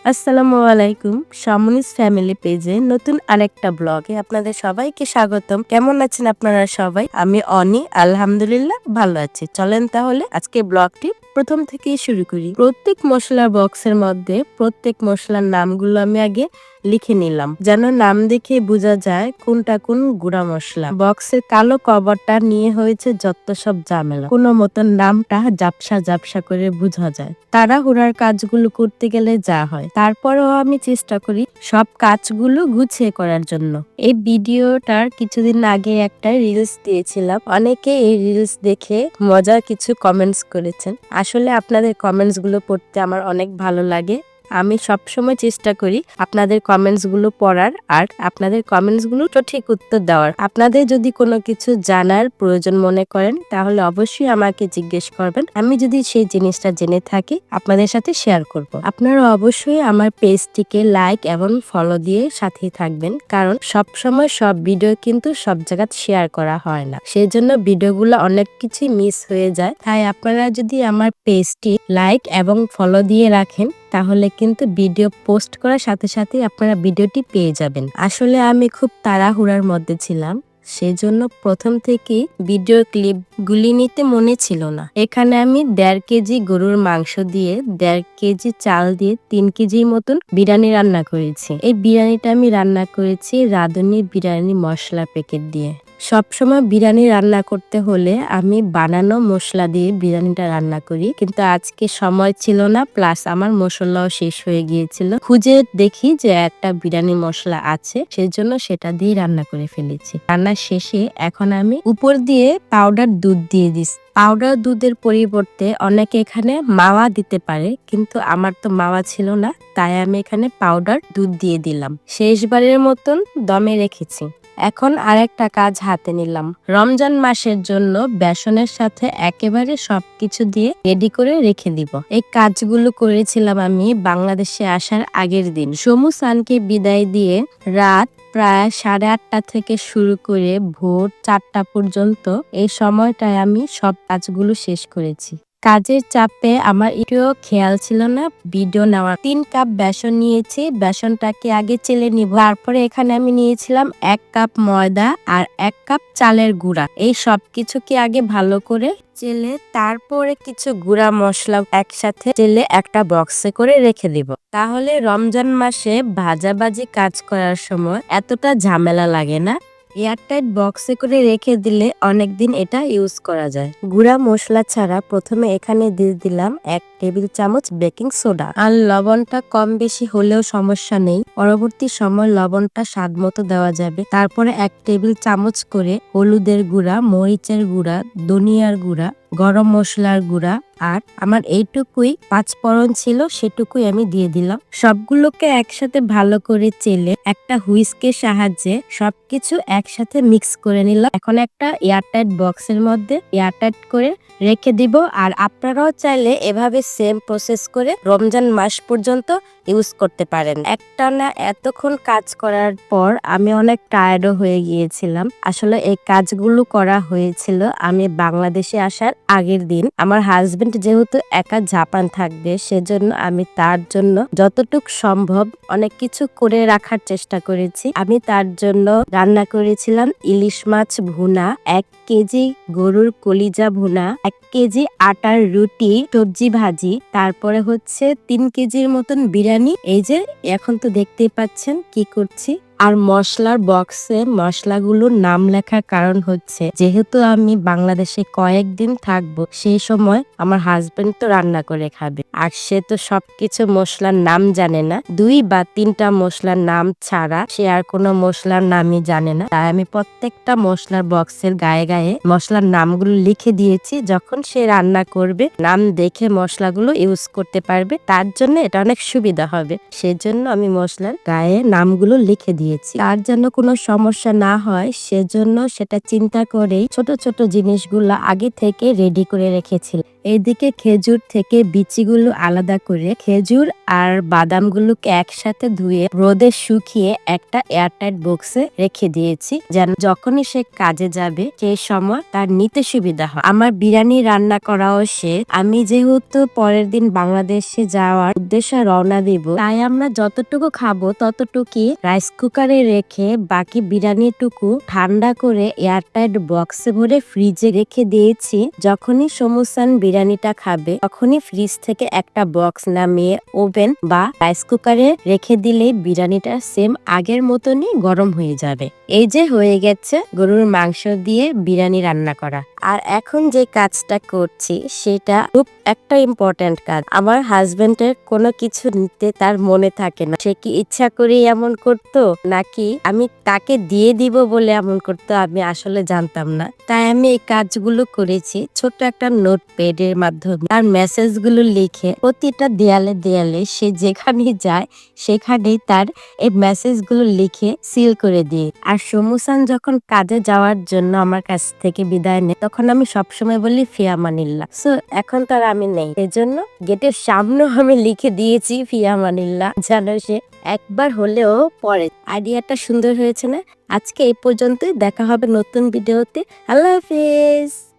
আসসালামু আলাইকুম। শামুনিস ফ্যামিলি পেজে নতুন আরেকটা ব্লগে আপনাদের সবাইকে স্বাগতম। কেমন আছেন আপনারা সবাই? আমি অনি, আলহামদুলিল্লাহ ভালো আছি। চলেন তাহলে আজকে ব্লগটি প্রথম থেকেই শুরু করি। প্রত্যেক মশলার বক্সের মধ্যে প্রত্যেক মশলার নামগুলো আমি আগে লিখে নিলাম, যেন নাম দেখে বোঝা যায় কোনটা কোন গুঁড়া মশলা। বক্সের কালো কভারটা নিয়ে হয়েছে যত সব ঝামেলা, কোনো মতন নামটা ঝাপসা ঝাপসা করে বোঝা যায়। তাড়াহুড়ার কাজগুলো করতে গেলে যা হয়, তারপরেও আমি চেষ্টা করি সব কাজগুলো গুছিয়ে করার জন্য। এই ভিডিওটার কিছুদিন আগে একটা রিলস দিয়েছিলাম, অনেকে এই রিলস দেখে মজার কিছু কমেন্টস করেছেন। আসলে আপনাদের কমেন্টস গুলো পড়তে আমার অনেক ভালো লাগে। আমি সবসময় চেষ্টা করি আপনাদের কমেন্টস গুলো পড়ার আর আপনাদের কমেন্টস গুলো সঠিক উত্তর দেওয়ার। আপনাদের যদি কোনো কিছু জানার প্রয়োজন মনে করেন তাহলে অবশ্যই আমাকে জিজ্ঞেস করবেন। আমি যদি সেই জিনিসটা জেনে থাকি আপনাদের সাথে শেয়ার করব। আপনারা অবশ্যই আমার পেজটিকে লাইক এবং ফলো দিয়ে সাথেই থাকবেন, কারণ সবসময় সব ভিডিও কিন্তু সব জায়গায় শেয়ার করা হয় না, সেই জন্য ভিডিওগুলো অনেক কিছু মিস হয়ে যায়। তাই আপনারা যদি আমার পেজটি লাইক এবং ফলো দিয়ে রাখেন তাহলে কিন্তু ভিডিও পোস্ট করার সাথে সাথে আপনারা ভিডিওটি পেয়ে যাবেন। আসলে আমি খুব তাড়াহুড়ার মধ্যে ছিলাম, সেজন্য প্রথম থেকে ভিডিও ক্লিপ গুলি নিতে মনে ছিল না। এখানে আমি 1.5 কেজি গরুর মাংস দিয়ে 1.5 কেজি চাল দিয়ে 3 কেজির মতন বিরিয়ানি রান্না করেছি। এই বিরিয়ানিটা আমি রান্না করেছি রাঁধুনি বিরিয়ানি মশলা প্যাকেট দিয়ে। সবসময় বিরিয়ানি রান্না করতে হলে আমি বানানো মশলা দিয়ে বিরিয়ানিটা রান্না করি, কিন্তু আজকে সময় ছিল না, প্লাস আমার মশলাও শেষ হয়ে গিয়েছিল। খুঁজে দেখি যে একটা বিরিয়ানি মশলা আছে, সেজন্য সেটা দিয়ে রান্না করে ফেলেছি। রান্না শেষে এখন আমি উপর দিয়ে পাউডার দুধ দিয়ে দিচ্ছি। পাউডার দুধের পরিবর্তে অনেকে এখানে মাওয়া দিতে পারে, কিন্তু আমার তো মাওয়া ছিল না, তাই আমি এখানে পাউডার দুধ দিয়ে দিলাম। শেষবারের মতন দমে রেখেছি। এখন আরেকটা কাজ হাতে নিলাম। রমজান মাসের জন্য বেসনের সাথে একেবারে সবকিছু দিয়ে রেডি করে রেখে দিব। এই কাজগুলো করেছিলাম আমি বাংলাদেশে আসার আগের দিন। সমু সানকে বিদায় দিয়ে রাত প্রায় 8:30 থেকে শুরু করে ভোর 4টা পর্যন্ত এই সময়টায় আমি সব কাজগুলো শেষ করেছি। কাজের চাপে আমার একটুও খেয়াল ছিল না ভিডিও নেওয়ার। 3 কাপ বেসন নিয়েছি, বেসনটাকে আগে চেলে নিব। তারপরে এখানে আমি নিয়েছিলাম 1 কাপ ময়দা আর 1 কাপ চালের গুঁড়া। এই সব কিছুকে আগে ভালো করে চেলে তারপরে কিছু গুঁড়া মশলা একসাথে চেলে একটা বক্সে করে রেখে দিব। তাহলে রমজান মাসে ভাজাভাজি কাজ করার সময় এতটা ঝামেলা লাগে না। এয়ারটাইট বক্সে করে রেখে দিলে অনেকদিন এটা ইউজ করা যায়। গুঁড়া মশলা ছাড়া প্রথমে এখানে দিয়ে দিলাম 1 টেবিল চামচ বেকিং সোডা। আর লবণটা কম বেশি হলেও সমস্যা নেই, পরবর্তী সময় লবণটা স্বাদ মতো দেওয়া যাবে। তারপরে 1 টেবিল চামচ করে হলুদের গুঁড়া, মরিচের গুঁড়া, ধনিয়ার গুঁড়া, গরম মশলার গুঁড়া আর আমার এইটুকুই 5 ফোড়ন ছিল সেটুকুই আমি দিয়ে দিলাম। সবগুলোকে একসাথে ভালো করে চেলে একটা হুইস্কের সাহায্যে সবকিছু একসাথে মিক্স করে নিলাম। এখন একটা এয়ারটাইট বক্সের মধ্যে এয়ারটাইট করে রেখে দিব। আর আপনারাও চাইলে এভাবে সেম প্রসেস করে রমজান মাস পর্যন্ত ইউজ করতে পারেন। একটানা এতক্ষণ কাজ করার পর আমি অনেক টায়ার্ডও হয়ে গিয়েছিলাম। আসলে এই কাজগুলো করা হয়েছিল আমি বাংলাদেশে আসার আগের দিন। আমার হাজবেন্ড যেহেতু একা জাপান থাকবে, সেজন্য আমি তার জন্য যতটুক সম্ভব অনেক কিছু করে রাখার চেষ্টা করেছি। আমি তার জন্য রান্না করেছিলাম ইলিশ মাছ ভুনা, 1 কেজি গরুর কলিজা ভুনা, 1 কেজি আটার রুটি, সবজি ভাজি, তারপরে হচ্ছে 3 কেজির মতন বিরিয়ানি। এই যে এখন তো দেখতেই পাচ্ছেন কি করছি। আর মশলার বক্সে মশলাগুলোর নাম লেখার কারণ হচ্ছে যেহেতু আমি বাংলাদেশে কয়েকদিন থাকবো, সেই সময় আমার হাজবেন্ড তো রান্না করে খাবে, আর সে তো সবকিছু মশলার নাম জানে না। 2 বা 3টা মশলার নাম ছাড়া সে আর কোনো মশলার নামই জানে না। তাই আমি প্রত্যেকটা মশলার বক্সের গায়ে গায়ে মশলার নামগুলো লিখে দিয়েছি, যখন সে রান্না করবে নাম দেখে মশলাগুলো ইউজ করতে পারবে, তার জন্য এটা অনেক সুবিধা হবে। সেজন্য আমি মশলার গায়ে নামগুলো লিখে দিয়েছি। তার জন্য কোনো সমস্যা না হয় সেজন্য সেটা চিন্তা করেই ছোট ছোট জিনিসগুলো আগে থেকে রেডি করে রেখেছিল। এইদিকে খেজুর থেকে বিচিগুলো গুলো আলাদা করে খেজুর আর বাদামগুলোকে একসাথে ধুয়ে রোদে শুকিয়ে একটা এয়ারটাইট বক্সে রেখে দিয়েছি, যেন যখনই সে কাজে যাবে সেই সময় তার নিতে সুবিধা হয়। আমার বিরিয়ানি রান্না করাও শেষ। আমি যেহেতু পরের দিন বাংলাদেশে যাওয়ার উদ্দেশ্যে রওনা দিব, তাই আমরা যতটুকু খাবো ততটুকুই রাইস কুকারে রেখে বাকি বিরিয়ানিটুকু ঠান্ডা করে এয়ারটাইট বক্সে ভরে ফ্রিজে রেখে দিয়েছি। যখনই সমুসান বিরিয়ানিটা খাবে তখনই ফ্রিজ থেকে একটা বক্স নামিয়ে ওভেন বা রাইস কুকারে রেখে দিলে বিরিয়ানিটা সেম আগের মতনই গরম হয়ে যাবে। এই যে হয়ে গেছে গরুর মাংস দিয়ে বিরিয়ানি রান্না করা। আর এখন যে কাজটা করছি সেটা খুব একটা ইম্পর্টেন্ট কাজ। আমার হাজবেন্ডের কোনো কিছু নিতে তার মনে থাকে না। সে কি ইচ্ছা করে এমন করতো নাকি আমি তাকে দিয়ে দিব বলে এমন করতো আমি আসলে জানতাম না। তাই আমি এই কাজগুলো করেছি ছোট্ট একটা নোটপ্যাড এর মাধ্যমে। তার মেসেজ গুলো লিখে প্রতিটা দেয়ালে দেয়ালে সে যেখানেই যায় সেখানেই তার এই মেসেজ গুলো লিখে সিল করে দিই। আর সমুসান যখন কাজে যাওয়ার জন্য আমার কাছ থেকে বিদায় নেয় তখন আমি সবসময় বলি ফিয়ামানিল্লাহ। সো এখন তার আমি নেই, এজন্য গেটের সামনেও আমি লিখে দিয়েছি ফিয়ামানিল্লাহ, যেন সে একবার হলেও পড়ে। আইডিয়াটা সুন্দর হয়েছে না? আজকে এই পর্যন্তই, দেখা হবে নতুন ভিডিওতে। আল্লাহ হাফেজ।